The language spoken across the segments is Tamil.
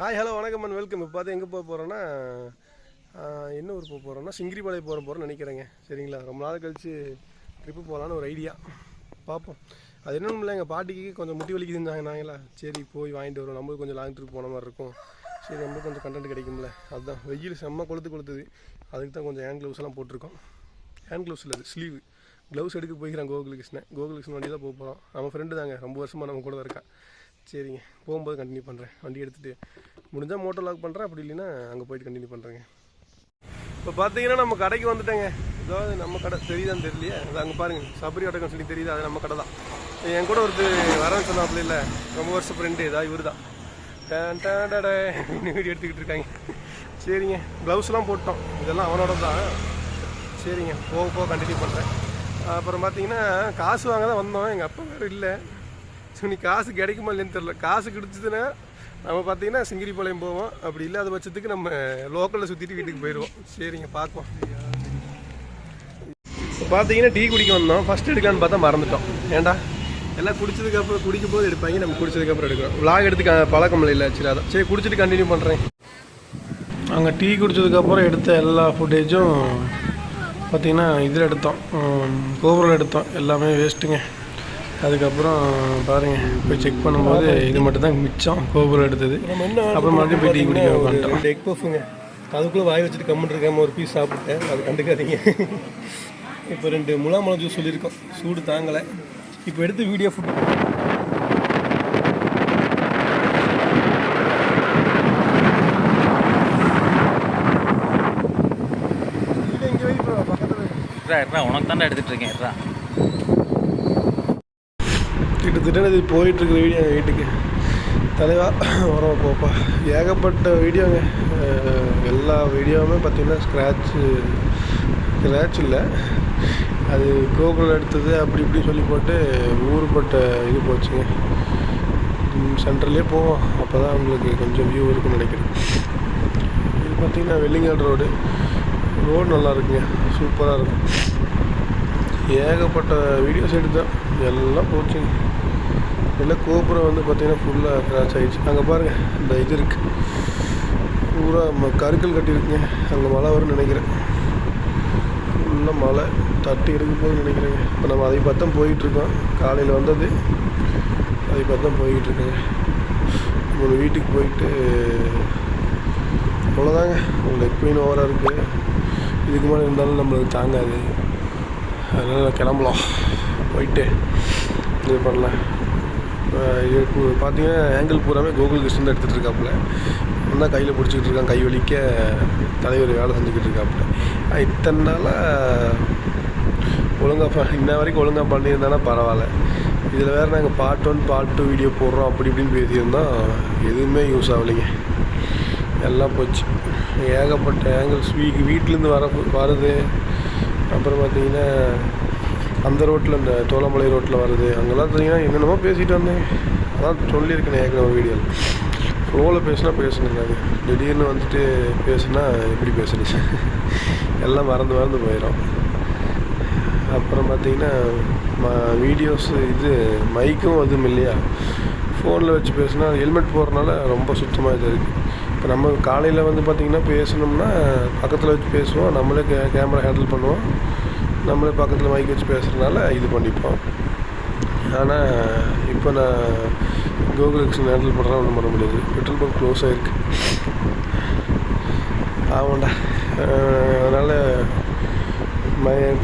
ஹாய் ஹலோ வணக்கம் அண்ட் வெல்கம். இப்போ பார்த்து எங்கே போக போகிறோன்னா என்ன ஊர் போக போகிறோன்னா சிங்கிரிபாளையம் போகிறோன்னு நினைக்கிறேங்க. சரிங்களா, ரொம்ப நாள் கழித்து ட்ரிப்பு போகலான்னு ஒரு ஐடியா பார்ப்போம். அது என்னன்னு இல்லை, எங்கள் பாட்டிக்கு கொஞ்சம் முட்டி வலிக்குதுன்னாங்க. நாங்களா சரி போய் வாங்கிட்டு வரோம், நம்மளுக்கு கொஞ்சம் லாங் ட்ரிப் போன மாதிரி இருக்கும். சரி நம்மளுக்கு கொஞ்சம் கண்டென்ட் கிடைக்கும்ல, அதுதான் வெயில் செம்ம கொளுத்துது. அதுக்கு தான் கொஞ்சம் ஹேண்ட் க்ளவுஸ் எல்லாம் போட்டிருக்கோம். ஹேண்ட் க்ளவுஸ் இல்லை, அது ஸ்லீவ் க்ளவுஸ் எடுக்க போய்க்கிறான் கோகுலகிருஷ்ணன் வண்டி தான் போக போகிறோம். நம்ம ஃப்ரெண்டு தாங்க, ரொம்ப வருஷமாக நம்ம கூட தான் இருக்கான். சரிங்க, போகும்போது கண்டினியூ பண்ணுறேன். வண்டி எடுத்துகிட்டு முடிஞ்சால் மோட்டோ லாக் பண்ணுறேன், அப்படி இல்லைன்னா அங்கே போய்ட்டு கண்டினியூ பண்ணுறேங்க. இப்போ பார்த்தீங்கன்னா நம்ம கடைக்கு வந்துட்டேங்க. அதாவது நம்ம கடை தெரியுதான்னு தெரியலையே, அது அங்கே பாருங்கள் சபரி கடைக்குன்னு சொல்லி தெரியுது, அது நம்ம கடை தான். என் கூட ஒருத்தர் வரேன்னு சொன்னாப்புல, இல்லை ரொம்ப வருஷம் ஃப்ரெண்டு ஏதாவது இவர் தான் வீடியோ எடுத்துக்கிட்டு இருக்காங்க. சரிங்க, க்ளவுஸ்லாம் போட்டோம், இதெல்லாம் அவனோட தான். சரிங்க, போக கண்டினியூ பண்ணுறேன். அப்புறம் பார்த்தீங்கன்னா காசு வாங்க தான் வந்தோம், எங்கள் அப்பா வேறு இல்லை. ஸோ நீ காசு கிடைக்குமா இல்லைன்னு தெரில. காசு கிடச்சிதுன்னா நம்ம பார்த்தீங்கன்னா சிங்கிரிபாளையம் போவோம், அப்படி இல்லாத பட்சத்துக்கு நம்ம லோக்கலில் சுற்றிட்டு வீட்டுக்கு போயிடுவோம். சரிங்க, பார்ப்போம். இப்போ பார்த்தீங்கன்னா டீ குடிக்க வந்தோம், ஃபஸ்ட் எடுக்கலான்னு பார்த்தா மறந்துட்டோம். ஏன்டா எல்லாம் குடிச்சதுக்கப்புறம் குடிக்கும் போது எடுப்பாங்க, நம்ம குடிச்சதுக்கப்புறம் எடுக்கிறோம். விளாக் எடுத்து பழக்கம் இல்லை. சரி, அதான் சரி குடிச்சிட்டு கண்டினியூ பண்ணுறேன். அங்கே டீ குடிச்சதுக்கப்புறம் எடுத்த எல்லா ஃபுட்டேஜும் பார்த்திங்கன்னா இதில் எடுத்தோம், கோபுரில் எடுத்தோம். எல்லாமே வேஸ்ட்டுங்க. அதுக்கப்புறம் பாருங்கள், போய் செக் பண்ணும்போது இது மட்டும் தான் மிச்சம், கோபுரம் எடுத்தது. அப்புறம் மறுபடியும் போய் டீ குடிக்க வந்துட்டோம். 2 எக் பஃப்புங்க, அதுக்குள்ளே வாய் வச்சுட்டு கம்முன்னு இருக்காமல் ஒரு பீஸ் சாப்பிட்டேன், அது கண்டுக்காதீங்க. இப்போ 2 முலாம்பழம் ஜூஸ் சொல்லியிருக்கோம், சூடு தாங்கலை. இப்போ எடுத்து வீடியோ ஃபுட் உனக்கு தாண்டா எடுத்துகிட்டு இருக்கேன். கிட்டத்தட்ட இது போயிட்டுருக்குற வீடியோ வீட்டுக்கு தலைவா வரோம் போப்பா. ஏகப்பட்ட வீடியோங்க, எல்லா வீடியோவுமே பார்த்திங்கன்னா ஸ்க்ராட்ச் இல்லை, அது கோகுல் எடுத்தது அப்படி இப்படி சொல்லி போட்டு ஊருப்பட்ட இது போச்சுங்க. சென்டர்லேயே போவோம், அப்போ தான் உங்களுக்கு கொஞ்சம் வியூ இருக்குன்னு நினைக்கிறேன். இது பார்த்திங்கன்னா வெள்ளிங்கால் ரோடு நல்லா இருக்குங்க, சூப்பராக இருக்கும். ஏகப்பட்ட வீடியோஸ் எடுத்தோம், எல்லாம் போச்சுங்க. எல்லாம் கோபுரம் வந்து பார்த்திங்கன்னா ஃபுல்லாக கிராச் ஆகிடுச்சு. அங்கே பாருங்கள், இந்த இது இருக்குது பூரா கருக்கல் கட்டியிருக்குங்க. அங்கே மழை வரும்னு நினைக்கிறேன், ஃபுல்லாக மழை தட்டி இருக்கும் போது நினைக்கிறேங்க. இப்போ நம்ம அதை பார்த்தா போயிட்டுருக்கோம், காலையில் வந்தது அதை பார்த்தா போய்கிட்டுருக்கேங்க. நம்ம வீட்டுக்கு போயிட்டு அவ்வளோதாங்க. லெக் பெயின் ஓவராக இருக்குது, இதுக்கு மேலே இருந்தாலும் நம்மளுக்கு தாங்காது. அதனால் கிளம்பலாம், போயிட்டு இது பண்ணலாம். இது பார்த்தீங்கன்னா ஆங்கிள் பூராமே கோகுலகிருஷ்ணன் தான் எடுத்துகிட்டு இருக்காப்புல. இன்னும் கையில் பிடிச்சிக்கிட்டு இருக்கான், கை வலிக்க தலைவர் வேலை செஞ்சுக்கிட்டு இருக்காப்புல. இத்தனை நாளாக ஒழுங்காக இன்ன வரைக்கும் ஒழுங்காக பண்ணியிருந்தானா பரவாயில்ல. இதில் வேறு நாங்கள் பார்ட் 1 பார்ட் 2 வீடியோ போடுறோம் அப்படி இப்படின்னு பேசியிருந்தோம், எதுவுமே யூஸ் ஆகலைங்க, எல்லாம் போச்சு. ஏகப்பட்ட ஆங்கிள்ஸ் வீட்டிலேருந்து வருது. அப்புறம் பார்த்திங்கன்னா அந்த ரோட்டில், இந்த தோலமலை ரோட்டில் வருது, அங்கெல்லாம் பார்த்தீங்கன்னா என்னென்னமோ பேசிகிட்டு வந்தேன். அதான் சொல்லியிருக்கேன் ஏற்கனவே வீடியோவில். ஃப்ளோவில் பேசுனாங்க, திடீர்னு வந்துட்டு பேசுனா எப்படி பேசுனுச்சு எல்லாம் மறந்து போயிடும். அப்புறம் பார்த்திங்கன்னா வீடியோஸ் இது மைக்கும் அதுவும் இல்லையா, ஃபோனில் வச்சு பேசுனா ஹெல்மெட் போடுறதுனால ரொம்ப சுத்தமாக இது இருக்குது. இப்போ நம்ம காலையில் வந்து பார்த்திங்கன்னா பேசணும்னா பக்கத்தில் வச்சு பேசுவோம், நம்மளே கேமரா ஹேண்டில் பண்ணுவோம், நம்மளே பக்கத்தில் மைக் வச்சு பேசுகிறதுனால இது பண்ணிப்போம். ஆனால் இப்போ நான் கோகுலகிருஷ்ணன் ஹேண்டில் பண்ணுறேன், ஒன்றும் பண்ண முடியாது. பெட்ரோல் பம்ப் க்ளோஸ் ஆகிருக்கு, ஆமாண்டா. அதனால்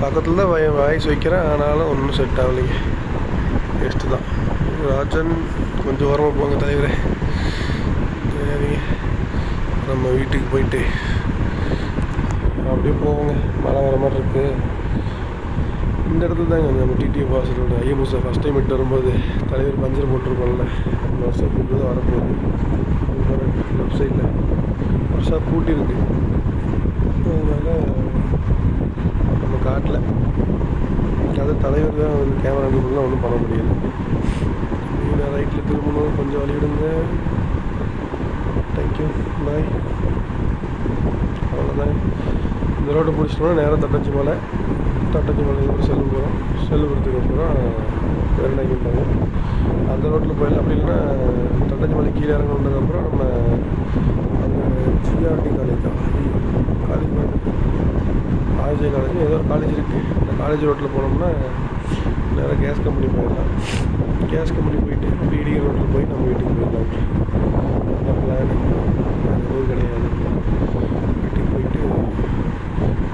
பக்கத்தில் தான் வாய்ஸ் வைக்கிறேன், ஆனாலும் ஒன்றும் செட் ஆகலைங்க, பெஸ்ட்டு தான். ராஜன் கொஞ்சம் ஓரமாக போங்க தலைவரே. சரிங்க, நம்ம வீட்டுக்கு போயிட்டு அப்படியே போவோங்க. மழை வர மாதிரி இருக்குது. இந்த இடத்துல தாங்க நம்ம டிடிஏ பாஸரோட ஐஎம்எஸ் ஃபஸ்ட் டைம் விட்டு வரும்போது தலைவர் பஞ்சர் போட்டிருக்கோம்ல, அந்த வருஷம் கூட்டு தான் வரப்போகுது. லெஃப்ட் சைடில் வருஷம் கூட்டியிருக்கு, அதனால் நம்ம காட்டில் அது தலைவர் தான் வந்து கேமரா பண்ணலாம், ஒன்றும் பண்ண முடியாது. நீங்கள் ரைட்டில் திரும்பணும், கொஞ்சம் வழி விடுங்க. தேங்க்யூ, பாய். அவ்வளோதான். இந்த ரோட்டை பிடிச்சிட்டோம்னா நேராக தட்டச்சி மலை அப்புறம் செல்லுபுரத்துக்கு அப்புறம் வேறுநாய்க்கு போவோம். அந்த ரோட்டில் போயிடலாம். அப்படி இல்லைன்னா தட்டச்சி மலை கீழே இறங்கினதுக்கப்புறம் நம்ம காலேஜ் இருக்குது. இந்த காலேஜ் ரோட்டில் போனோம்னா நேராக கேஸ் கம்பெனி போயிடலாம். கேஸ் கம்பெனி போயிட்டு பிடிகே ரோட்டில் போய் நம்ம வீட்டுக்கு போயிடலாம். அதான் பிளான். வேறு எதுவும் கிடையாது. வீட்டுக்கு போயிட்டு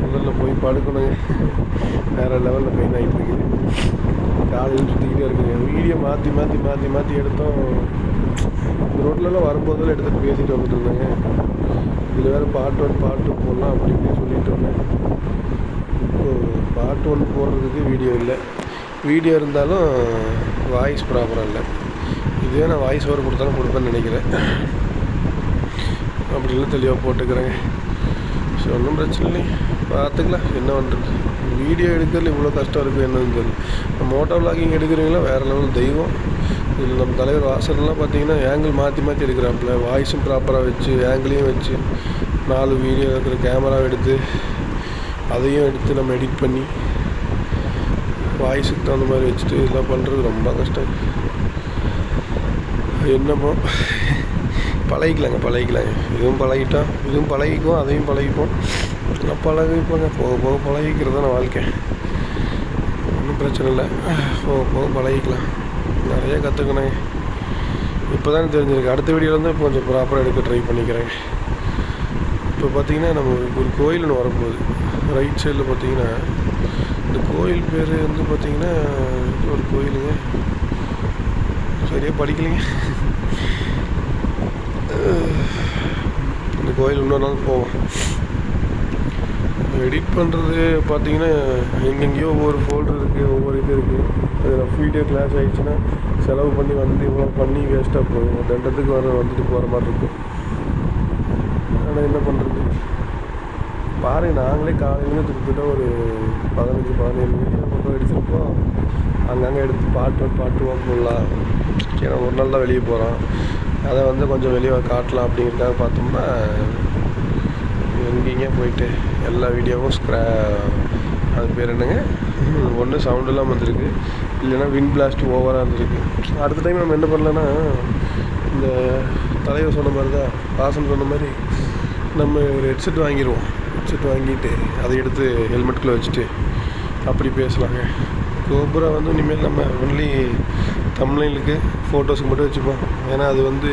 முதல்ல போய் படுக்கணுங்க. வேறு லெவலில் பெயின் ஆகிட்டு இருக்குது. காலையில் சுற்றிக்கிட்டே இருக்குங்க. வீடியோ மாற்றி எடுத்தோம். இந்த ரோட்லலாம் வரும்போதெல்லாம் எடுத்துகிட்டு பேசிட்டு வந்துட்டு இருந்தாங்க. இதில் வேறு பாட்டு 1 போடலாம் அப்படி இப்படி சொல்லிட்டு இருந்தேன். இப்போது பாட்டு 1 போடுறதுக்கு வீடியோ இல்லை. வீடியோ இருந்தாலும் வாய்ஸ் ப்ராப்பராக இல்லை. இதுவே நான் வாய்ஸ் ஓவர் கொடுத்தாலும் கொடுப்பேன்னு நினைக்கிறேன். அப்படிலாம் தெளிவாக போட்டுக்கிறேங்க. ஸோ ஒன்றும் பிரச்சனை இல்லை, பார்த்துக்கலாம். என்ன பண்ணுறது, வீடியோ எடுக்கிறதுல இவ்வளோ கஷ்டம் இருக்குது என்னன்னு தெரியல. மோட்டோ விளாகிங் எடுக்கிறீங்களா வேறு லெவல் தெய்வம். இதில் நம்ம தலைவர் வாசல்லாம் பார்த்தீங்கன்னா ஆங்கிள் மாற்றி எடுக்கிறாப்புல. வாய்ஸும் ப்ராப்பராக வச்சு ஆங்கிளையும் வச்சு 4 வீடியோ இருக்கிற கேமராவை எடுத்து அதையும் எடுத்து நம்ம எடிட் பண்ணி வாய்ஸுக்கு தகுந்த மாதிரி வச்சுட்டு இதெல்லாம் பண்ணுறது ரொம்ப கஷ்டம். என்னமோ பழகிக்கலாங்க. இதுவும் பழகிக்கும், அதையும் பழகிப்போம். பழகிப்போங்க. போக பழகிக்கிறது தான் வாழ்க்கை. ஒன்றும் பிரச்சனை இல்லை. போக பழகிக்கலாம். நிறைய கற்றுக்கணுங்க. இப்போ தான் தெரிஞ்சிருக்கு. அடுத்த வீடியோவில் வந்து இப்போ கொஞ்சம் ப்ராப்பராக எடுக்க ட்ரை பண்ணிக்கிறேன். இப்போ பார்த்தீங்கன்னா நம்ம ஒரு கோயில் ஒன்று வரும்போது ரைட் சைடில் பார்த்தீங்கன்னா இந்த கோயில் பேர் வந்து பார்த்தீங்கன்னா ஒரு கோயிலுங்க, சரியாக படிக்கலைங்க. இந்த கோயில் இன்னொரு நாள் போவோம். எடிட் பண்ணுறது பார்த்தீங்கன்னா எங்கெங்கேயோ ஒவ்வொரு ஃபோல்டர் இருக்குது, ஒவ்வொரு இது இருக்குது. அது வீடியோ கிளாஸ் ஆகிடுச்சுன்னா செலவு பண்ணி வந்து இவ்வளோ பண்ணி வேஸ்ட்டாக போகும். தண்டத்துக்கு வந்துட்டு போகிற மாதிரி இருக்கும். ஆனால் என்ன பண்ணுறது, பாருங்கள். நாங்களே காலையிலேருந்து திருப்பிட்ட ஒரு 15-17 வீடியோ மட்டும் எடுத்துருப்போம். அங்கங்கே எடுத்து பாட்டு போடலாம். ஏன்னா ஒரு நாள் தான் வெளியே போகிறோம், அதை வந்து கொஞ்சம் வெளியே காட்டலாம் அப்படிங்கிறதுக்காக பார்த்தோம்னா எங்கேங்க போயிட்டு எல்லா வீடியோவும் அது பேர் என்னங்க, ஒன்று சவுண்ட் இல்லாமல் வந்துருக்கு, இல்லைன்னா விண்ட் பிளாஸ்ட் ஓவராக இருந்திருக்கு. அடுத்த டைம் நம்ம என்ன பண்ணலன்னா இந்த தலைவர் சொன்ன மாதிரி தான், வாசன் சொன்ன மாதிரி நம்ம ஒரு ஹெட்செட் வாங்கிடுவோம். ஹெட்செட் வாங்கிட்டு அதை எடுத்து ஹெல்மெட்டுக்குள்ளே வச்சுட்டு அப்படி பேசலாங்க. கோபுரா வந்து இனிமேல் நம்ம ஒன்லி தம்ப்நெயிலுக்கு ஃபோட்டோஸுக்கு மட்டும் வச்சுப்போம். ஏன்னா அது வந்து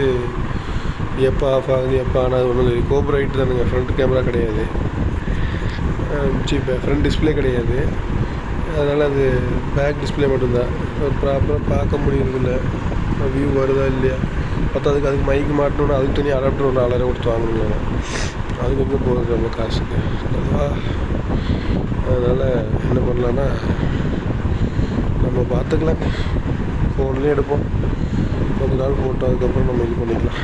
எப்போ ஆஃப் ஆகுது எப்போ ஆனால் அது ஒன்றும் கோபுரா ரைட்டு தானுங்க. ஃப்ரண்ட் கேமரா கிடையாது, ஃப்ரண்ட் டிஸ்பிளே கிடையாது. அதனால் அது பேக் டிஸ்பிளே மட்டும்தான். ப்ராப்பராக பார்க்க முடியறதில்ல, வியூ வருதா இல்லையா. அதுக்கு மைக்கு மாட்டணுன்னா அதுக்கு தனியாக அடாப்டர் ஒரு 4000 கொடுத்து வாங்கணுங்க. அதுக்கு எங்கே போகுது நம்ம காசுக்கு. அதனால் என்ன பண்ணலான்னா நம்ம பார்த்துக்கலாம், ஃபோன்லேயே எடுப்போம். கொஞ்ச நாள் போட்டோம், அதுக்கப்புறம் நம்ம இது பண்ணிக்கலாம்.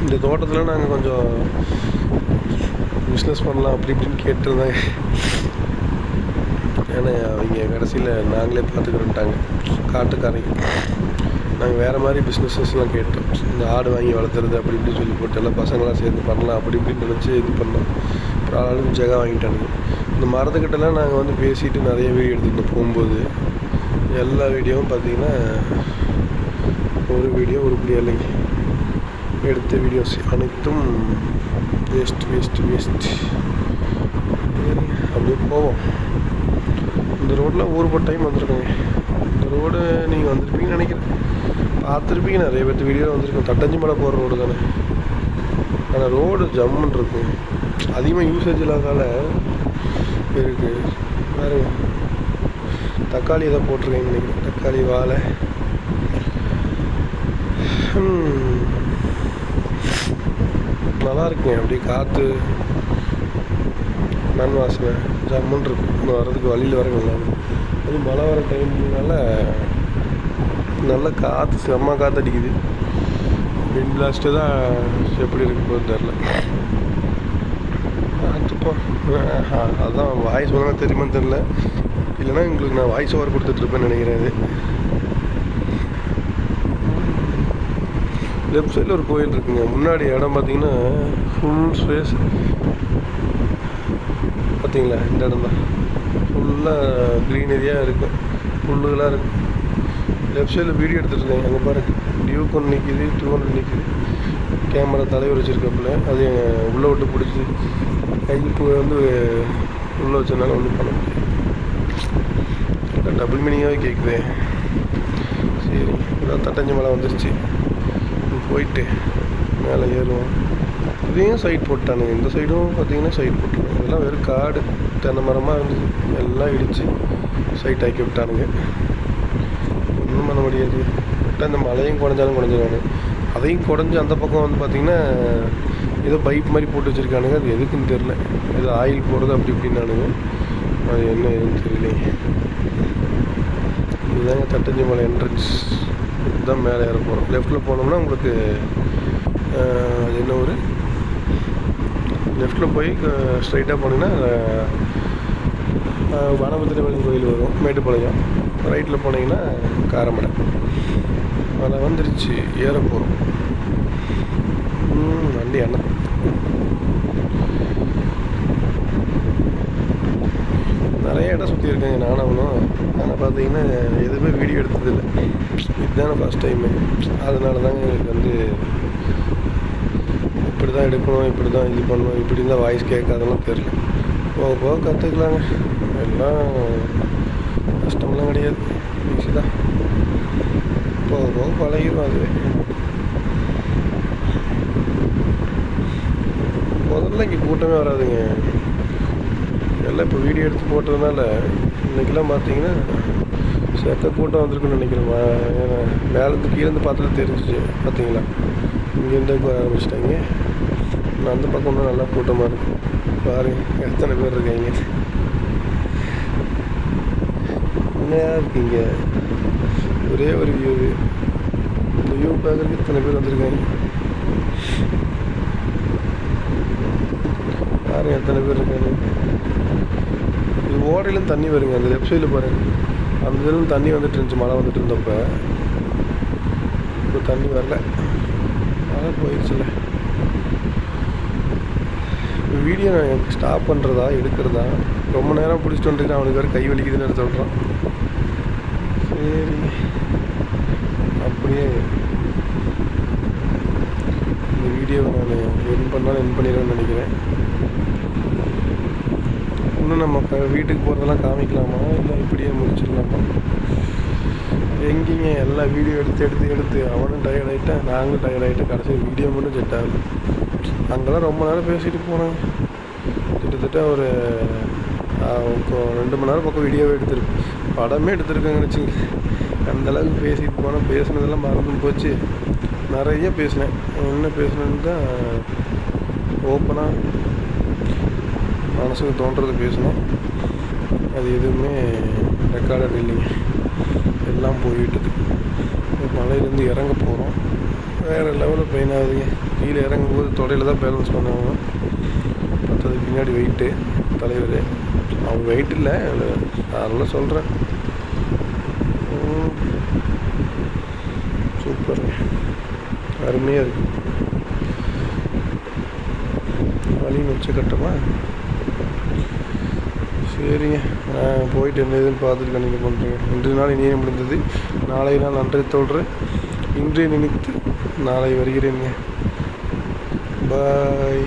இந்த தோட்டத்தில் நாங்கள் கொஞ்சம் பிஸ்னஸ் பண்ணலாம் அப்படி இப்படின்னு கேட்டுருந்தாங்க. ஏன்னா அவங்க கடைசியில் நாங்களே பார்த்துக்கிறோன்ட்டாங்க காட்டுக்காரங்க. நாங்கள் வேறு மாதிரி பிஸ்னஸஸ்லாம் கேட்டோம். இந்த ஆடு வாங்கி வளர்த்துறது அப்படி இப்படின்னு சொல்லி போட்டு எல்லாம் பசங்களாம் சேர்ந்து பண்ணலாம் அப்படி இப்படின்னு நினச்சி இது பண்ணோம். அப்புறம் ஆளுக்கு ஜெகா வாங்கிட்டானுங்க. இந்த மரத்துக்கிட்டலாம் நாங்கள் வந்து பேசிட்டு நிறைய வீடியோ எடுத்துகிட்டு போகும்போது எல்லா வீடியோவும் பார்த்தீங்கன்னா ஒரு வீடியோ உருப்படியாக இல்லைங்க. எடுத்த வீடியோஸ் அனைத்தும் வேஸ்ட். அப்படியே போவோம். இந்த ரோட்டில் ஊருப்பட்ட டைம் வந்திருக்கோங்க. இந்த ரோடு நீங்கள் வந்திருப்பீங்கன்னு நினைக்கிறேன், பார்த்துருப்பீங்க. நிறைய பேர்த்து வீடியோ வந்திருக்கோம். தட்டஞ்சி மலை போகிற ரோடு தானே. ஆனால் ரோடு ஜம்முன்னு இருக்கும். அதிகமாக யூசேஜ் இல்லாதால இருக்குது. வேறு தக்காளி எதை போட்டிருக்கேன்னு நினைக்கிறேன். தக்காளி, வாழை. நல்லா இருக்குங்க. அப்படியே காற்று, மண் வாசனை ஜம்முன்னு இருக்கும். இன்னும் வர்றதுக்கு வழியில் வர நல்லா இருக்கும். அது மழை வர டைம்னால நல்லா காற்று, செம்ம காற்று அடிக்குது. விண்ட் பிளாஸ்ட்டு தான் எப்படி இருக்கு போகுது தெரில. பார்த்துப்போம். அதுதான் வாய்ஸ் ஓவராக தெரியுமான்னு தெரில. இல்லைன்னா உங்களுக்கு நான் வாய்ஸ் ஓவர் கொடுத்துட்ருப்பேன்னு நினைக்கிறேன். இது லெஃப்ட் சைடில் ஒரு கோயில் இருக்குங்க. முன்னாடி இடம் பார்த்தீங்கன்னா ஃபுல் ஸ்பேஸ் பார்த்தீங்களா. இந்த இடம் தான் ஃபுல்லாக க்ரீனரியாக இருக்கும், புல்லுகளாக இருக்குது. லெஃப்ட் சைடில் வீடியோ எடுத்துகிட்ருக்கேன். அங்கே பாருங்கள், டியூக் ஒன்று நிற்கிது, 200 நிற்கிது. கேமரா தலைவர் வச்சுருக்கப்பில் அது உள்ளே விட்டு பிடிச்சி கைப்பு வந்து உள்ளே வச்சதுனால ஒன்றும் பண்ண முடியாது. டபுள் மீனிங்காகவே கேட்குது. சரி, இதான் தட்டஞ்சி மலை வந்துருச்சு. போயிட்டு மேலே ஏறுவோம். இதையும் சைட் போட்டானுங்க. இந்த சைடும் பார்த்தீங்கன்னா சைட் போட்டானுங்க. இதெல்லாம் வெறும் காடு, தென்னை மரமாக இருந்தது. எல்லாம் இடித்து சைட் ஆக்கி விட்டானுங்க. ஒன்றும் பண்ண முடியாது. விட்டால் இந்த மலையும் குறைஞ்சாலும் குறைஞ்சிருவானு. அதையும் குறைஞ்சி அந்த பக்கம் வந்து பார்த்திங்கன்னா ஏதோ பைப் மாதிரி போட்டு வச்சுருக்கானுங்க. அது எதுக்குன்னு தெரில. ஏதோ ஆயில் போடுறது அப்படி இப்படின்னானுங்க. அது என்ன எதுன்னு தெரியலையே. இதுதாங்க தட்டஞ்சி மலை என்ட்ரன்ஸ். இதுதான் மேலே ஏற போகிறோம். லெஃப்ட்டில் போனோம்னா உங்களுக்கு அது என்ன ஒரு லெஃப்ட்டில் போய் ஸ்ட்ரைட்டாக போனீங்கன்னா வனபத்திரவள்ளி கோயில் வரும், மேட்டுப்பாளையம். ரைட்டில் போனீங்கன்னா காரமடை. அதை வந்துருச்சு, ஏற போகிறோம். வண்டி அண்ணா நிறைய இடம் சுற்றி இருக்காங்க நானும். ஆனால் பார்த்தீங்கன்னா எதுவுமே வீடியோ எடுத்ததில்லை. இதுதானே ஃபஸ்ட் டைமு. அதனால தாங்க எனக்கு வந்து இப்படி தான் எடுக்கணும், இப்படி தான் இது பண்ணணும், இப்படி தான் வாய்ஸ் கேட்காதெல்லாம் தெரில. போக போக கற்றுக்கலாங்க. எல்லாம் கஷ்டம்லாம் கிடையாது, ஈஸி தான். போக போக பழகிடும் அதுவே. முதல்ல இங்கே கூட்டமே வராதுங்க. எல்லாம் இப்போ வீடியோ எடுத்து போட்டதுனால இன்றைக்கெல்லாம் பார்த்தீங்கன்னா செத்த கூட்டம் வந்திருக்குன்னு நினைக்கிறேன். ஏன்னா மேலேருந்து கீழேருந்து பார்த்துட்டு தெரிஞ்சிச்சு. பார்த்தீங்களா, இங்கேருந்து போக ஆரம்பிச்சிட்டாங்க. அந்த பக்கம் இன்னும் நல்லா கூட்டமாக இருக்குது. பாருங்கள் எத்தனை பேர் இருக்காங்க. என்னையா இருக்கீங்க, ஒரே ஒரு வியூ. இந்த வியூ பார்க்குறதுக்கு இத்தனை பேர் வந்திருக்காங்க. பாருங்கள் எத்தனை பேர் இருக்காங்க. இது ஓடையிலும் தண்ணி வருங்க. அந்த லெஃப்ட் சைடில் பாருங்கள். அந்த இதிலும் தண்ணி வந்துட்டு இருந்துச்சு மழை வந்துட்டு இருந்தப்போ. இப்போ தண்ணி வரல, மழை போயிடுச்சுல. வீடியோ நான் ஸ்டாப் பண்ணுறதா எடுக்கிறதா ரொம்ப நேரம் பிடிச்சிட்டு வந்துருக்கேன். அவனுக்கு வேறு கை வலிக்குதுன்னு சொல்கிறான். சரி, அப்படியே இந்த வீடியோவை நான் என் பண்ணாலும் என் பண்ணிடுவேன்னு நினைக்கிறேன். இன்னும் நம்ம வீட்டுக்கு போகிறதெல்லாம் காமிக்கலாமா, இல்லை இப்படியே முடிச்சிடலாமா? எங்கேங்க எல்லாம் வீடியோ எடுத்து அவனும் டயர்ட் ஆகிட்டேன், நாங்களும் டயர்ட் ஆகிட்டேன். கடைசி வீடியோ மட்டும் செட் ஆகுது. அங்கெல்லாம் ரொம்ப நேரம் பேசிட்டு போனேன். கிட்டத்தட்ட ஒரு 2 மணி நேரம் பக்கம் வீடியோவே எடுத்துருக்கு, படமே எடுத்துருக்கேங்க நினச்சிங்க. அந்தளவுக்கு பேசிட்டு போனேன். பேசுனதெல்லாம் மறந்தும் போச்சு. நிறைய பேசினேன். என்ன பேசினேன்னு தான் ஓப்பனாக மனசுக்கு தோன்றது பேசினேன். அது எதுவுமே ரெக்கார்டட் இல்லைங்க. எல்லாம் போயிட்டுது. மலையிலேருந்து இறங்க போகிறோம். வேறு லெவலில் பெயின் ஆகுதுங்க. கீழே இறங்கும்போது தொடையில் தான் பேலன்ஸ் பண்ணுவாங்க. மற்றது பின்னாடி வெயிட்டு தலைவர். அவங்க வெயிட் இல்லை, அதெல்லாம் சொல்கிறேன். சூப்பர், அருமையாக இருக்குது. வழின்னு உச்சக்கட்டமா. சரிங்க, நான் போயிட்டு என்ன இதுன்னு பார்த்துட்டு கண்டிப்பாக பண்ணுறேங்க. இன்றைய நாள் இனியே முடிந்தது. நாளை நாள் நன்றி சொல்கிறேன். இன்றைய நினைத்து நாளை வருகிறேங்க. பாய்.